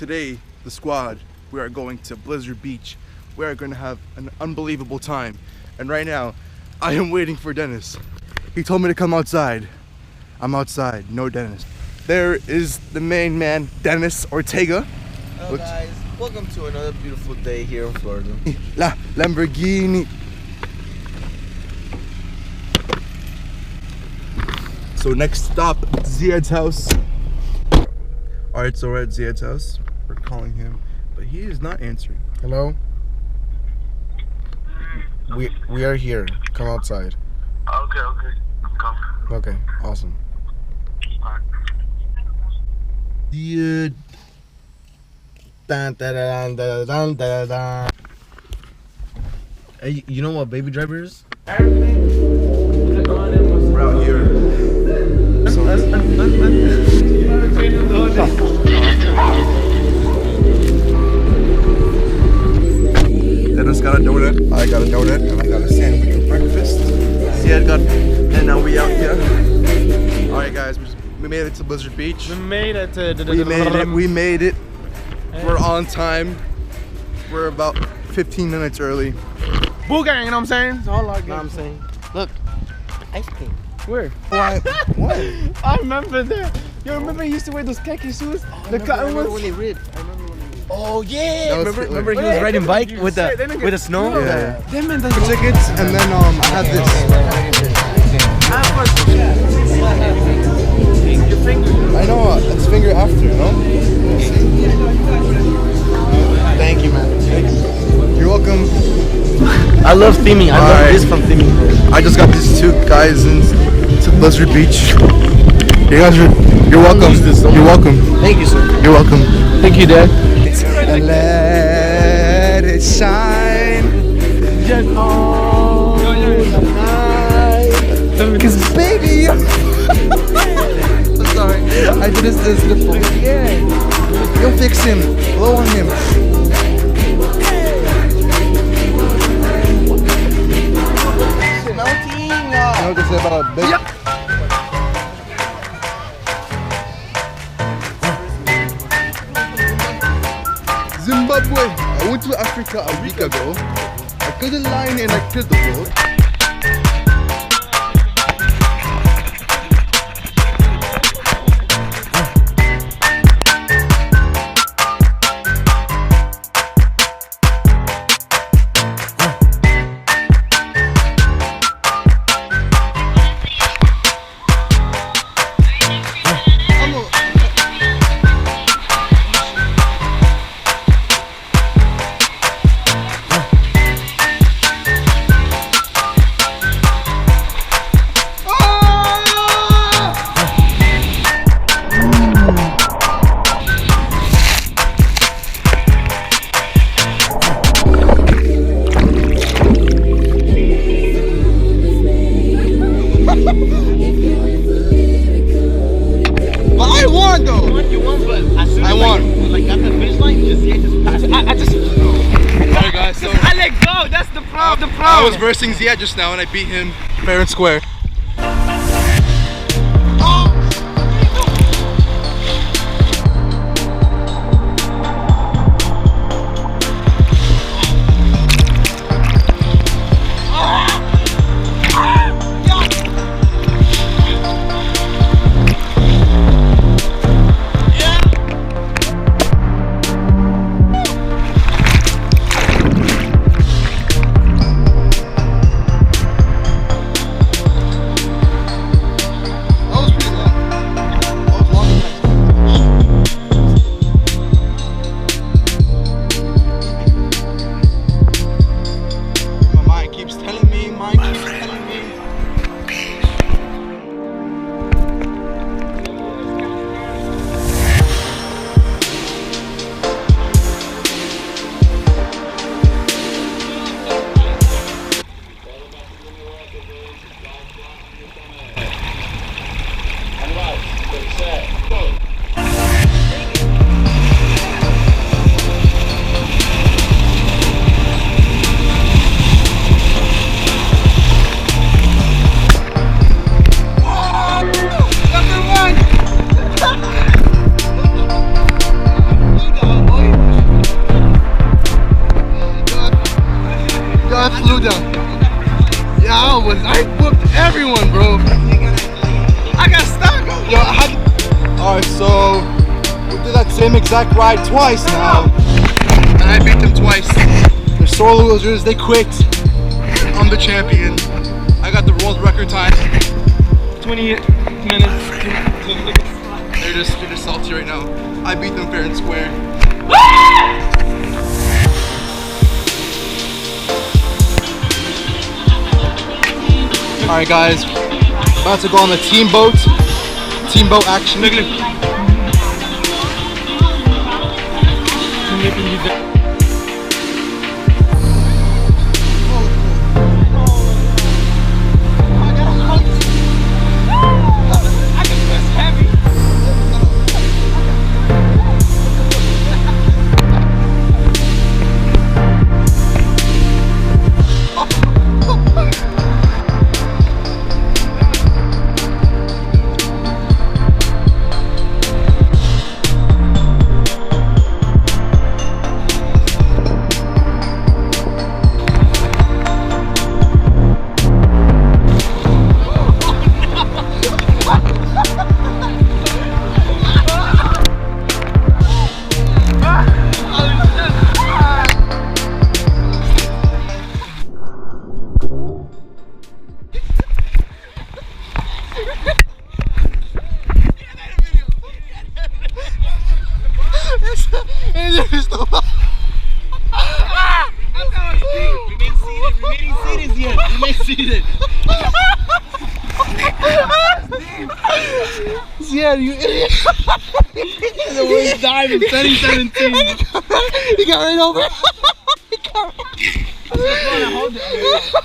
today, the squad, we are going to Blizzard Beach. We are going to have an unbelievable time. And right now, I am waiting for Dennis. He told me to come outside. I'm outside, no Dennis. There is the main man, Dennis Ortega. Hello guys, welcome to another beautiful day here in Florida. La Lamborghini. So next stop, Ziad's house. Alright, so we're at Ziad's house. We're calling him, but he is not answering. Hello? We are here. Come outside. Okay. Come. Okay, awesome. Ziad. Dun, dun, dun, dun, dun, dun, dun. Hey, you know what Baby Driver is? We're out here. Dennis got a donut, I got a donut, and I got a sandwich for breakfast. Ziad got, and now we out here. Alright guys, we made it to Blizzard Beach. We made it. We made it. We're on time. We're about 15 minutes early. Boo gang, you know what I'm saying? It's all I You know what I'm saying? Look, Ice cream. where? Why? What? I remember that. You remember he used to wear those khaki shoes? The cotton when ones? they ripped. Oh yeah! That was Remember Hitler. he was riding bike You with said that the nigga- with the snow? Yeah. That man For doesn't tickets, and then I have this. your finger. I know, it's finger after, no? Thank you, man. You're welcome. I love theming. I love Alright. this from theming. I just got these two guys into Blizzard Beach. You guys are, you're welcome. You're welcome. Thank you, sir. You're welcome. Thank you, Dad. And let it shine. Just all the night. Cause baby, I'm sorry. I did this simple. Yeah. You'll fix him. Blow on him. You know what they say about a big... Zimbabwe. I went to Africa a week ago. I couldn't line and I killed the boat. I was versing Ziad just now and I beat him fair and square. down. Yeah, I whooped everyone, bro. I got stuck. Yo, I had. Alright, so we did that same exact ride twice now, and I beat them twice. They're sore losers. They quit. I'm the champion. I got the world record time. 28 minutes. They're just salty right now. I beat them fair and square. Alright guys, about to go on the teamboat action. Yeah, you idiot! The worst dive in 2017. He got right over.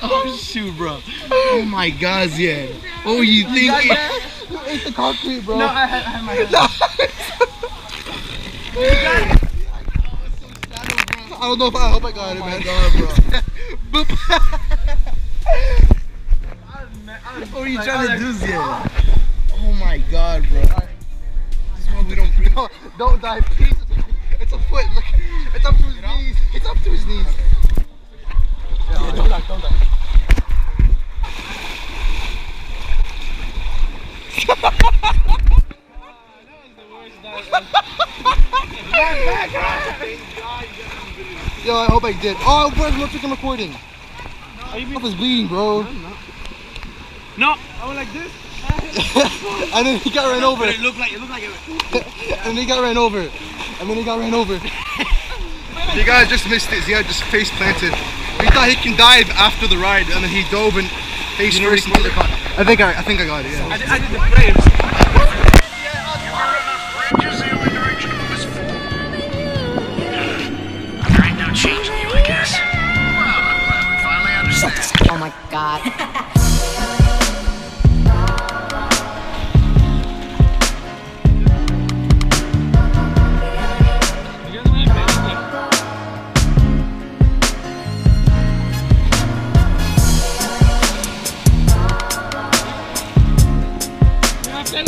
Oh shoot, bro. Oh my God, yeah. What were you thinking? You ate the concrete, bro. No, I had my hand. I don't know if I hope I got it, man. Boop. What were you trying to do, Zia? Oh my God, bro. This one we don't bring. Don't die, please. It's a foot. Look, it's up to his knees. It's up to his knees. Yeah, don't die. Yo, I hope I did. Oh, where's my freaking recording? Off is bleeding, bro. No, I went like this. And then he got ran over. It looked like it. And then he got ran over. You guys just missed it. Zia just face planted. He thought he can dive after the ride, and then he dove and face first into the car. I think I got it. Yeah. I did the frames. Bridges, the only direction was forward. There ain't no changing you, I guess. Well, I'm glad we finally understand. Oh my God.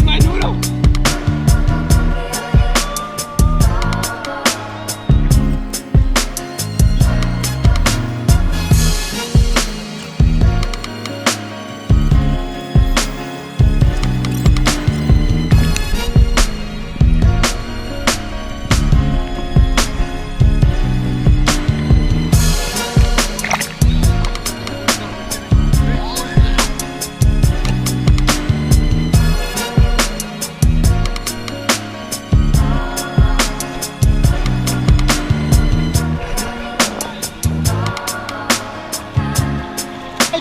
My noodle.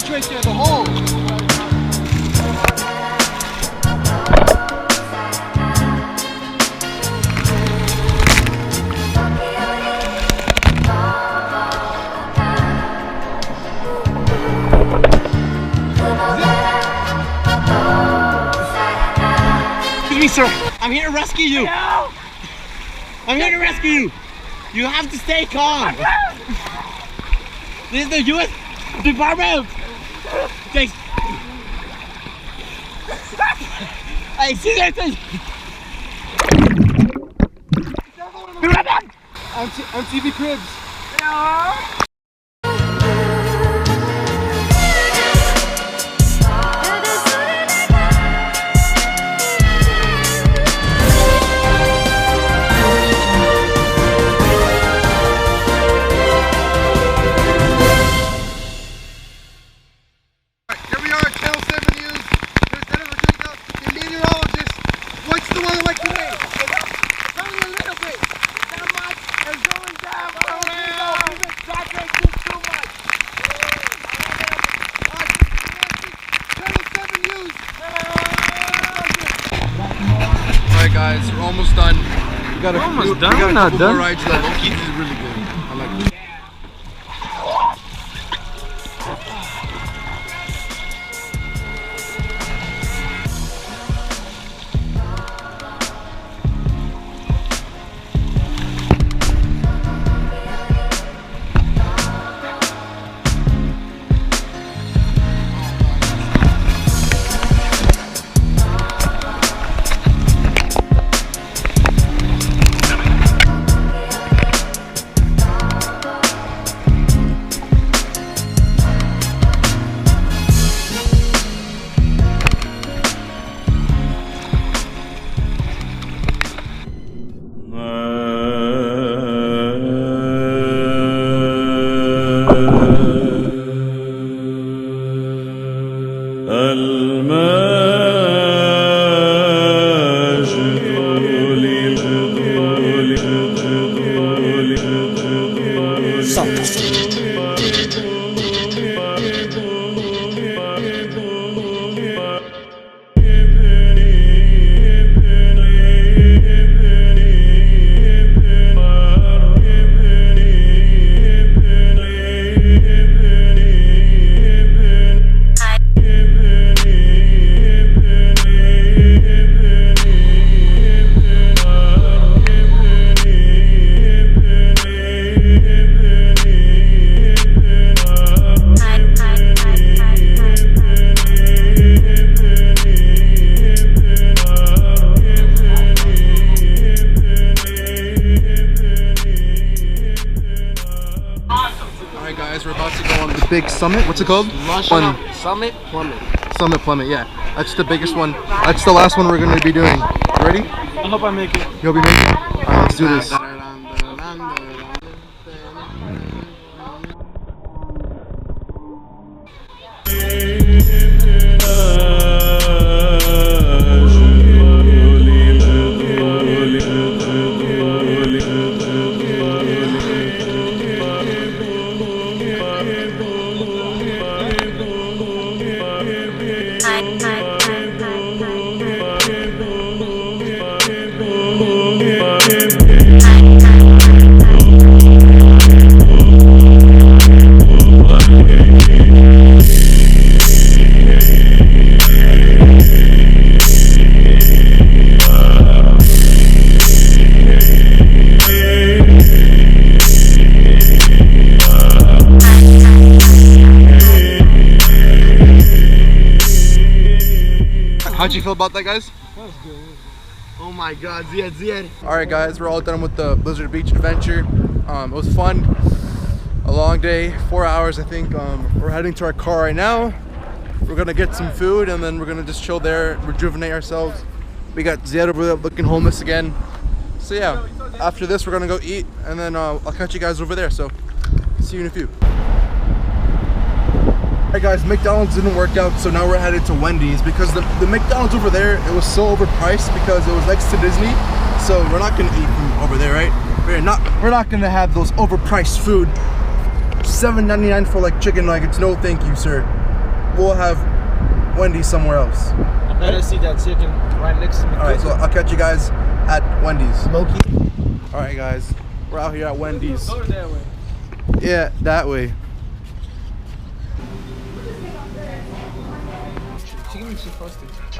Right there, the hole. Excuse me, sir. I'm here to rescue you. I'm here to rescue you. You have to stay calm. This is the U.S. Department. Thanks. Hey, see that thing? MTV Cribs. guys, we're almost done. We got Almost done? We got a Not couple done. more rides left. Low-key, this is really good. I like it. Alright guys, we're about to go on the big summit. What's it called? Summit Plummet. Summit Plummet, yeah. That's the biggest one. That's the last one we're going to be doing. You ready? I hope I make it. You'll be making it? Alright, let's do this. How'd you feel about that, guys? That was good. Oh my god, Ziad. Alright guys, we're all done with the Blizzard Beach adventure. It was fun. A long day, 4 hours I think. We're heading to our car right now. We're gonna get some food and then we're gonna just chill there, rejuvenate ourselves. We got Ziad over there looking homeless again. So yeah, after this we're gonna go eat and then I'll catch you guys over there. So see you in a few. Alright guys, McDonald's didn't work out, so now we're headed to Wendy's because the McDonald's over there, it was so overpriced because it was next to Disney. So we're not gonna eat from over there, right? We're not gonna have those overpriced food. $7.99 for like chicken nuggets. No thank you, sir. We'll have Wendy's somewhere else. I better see that chicken right next to me. Alright, so I'll catch you guys at Wendy's. Smokey. Alright guys, we're out here at Wendy's. Go that way. Yeah, that way.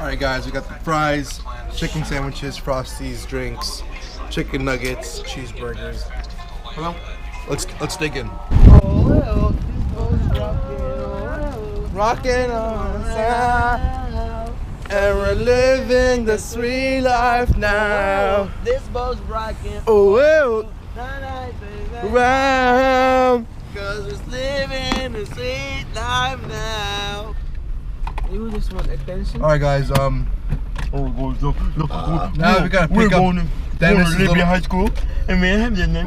Alright guys, we got the fries, chicken sandwiches, Frosties, drinks, chicken nuggets, cheeseburgers. Well, let's dig in. Rocking on sound, and we're living the sweet life now. This boat's rocking. Oh, round. Cause it's living the sweet life now. You just want attention? All right, guys. Now we gotta pick up Dennis's little, high school. And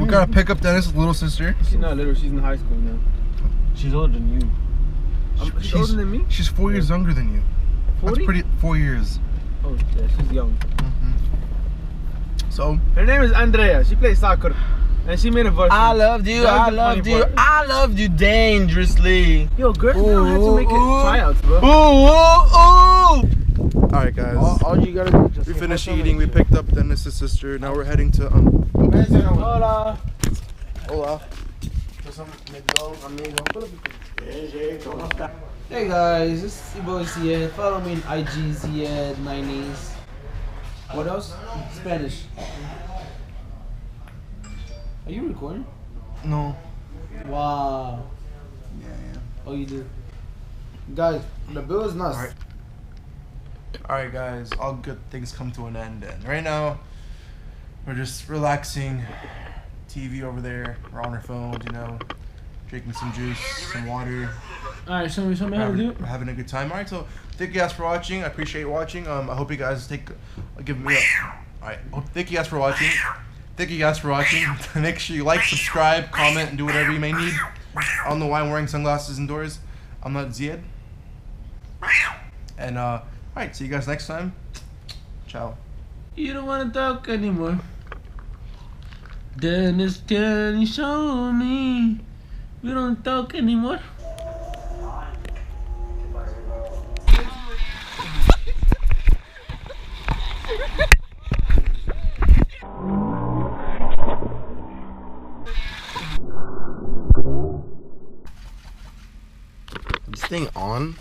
we gotta pick up Dennis's little sister. She's not little, she's in high school now. She's older than you. She's older than me? She's 4 years younger than you. 40? That's pretty. 4 years. Oh, yeah, she's young. So Her name is Andrea. She plays soccer. And she made a verse. I loved you, I loved you, I loved you dangerously. Yo, girls now have to make it tryouts, bro. Ooh, ooh, ooh. Alright guys, All you gotta do is just we say finished hi to eating, we me. picked up Dennis's sister, now we're heading to Hola. Hola. Hey guys, this is your boy Zied. Follow me on IG Zied90s. What else? Spanish. Are you recording? No. Wow. Yeah. Oh, you do. Guys, the bill is nuts. Alright. Alright guys, all good things come to an end, and right now we're just relaxing. TV over there, we're on our phones, you know, drinking some juice, some water. Alright, show me how to do it. We're having a good time. Alright, so thank you guys for watching. I appreciate watching. I hope you guys give me a alright. Thank you guys for watching. Thank you guys for watching. Make sure you like, subscribe, comment, and do whatever you may need. I don't know why I'm wearing sunglasses indoors. I'm not Zied. And alright, see you guys next time. Ciao. You don't want to talk anymore. Dennis, can you show me? We don't talk anymore. This thing on?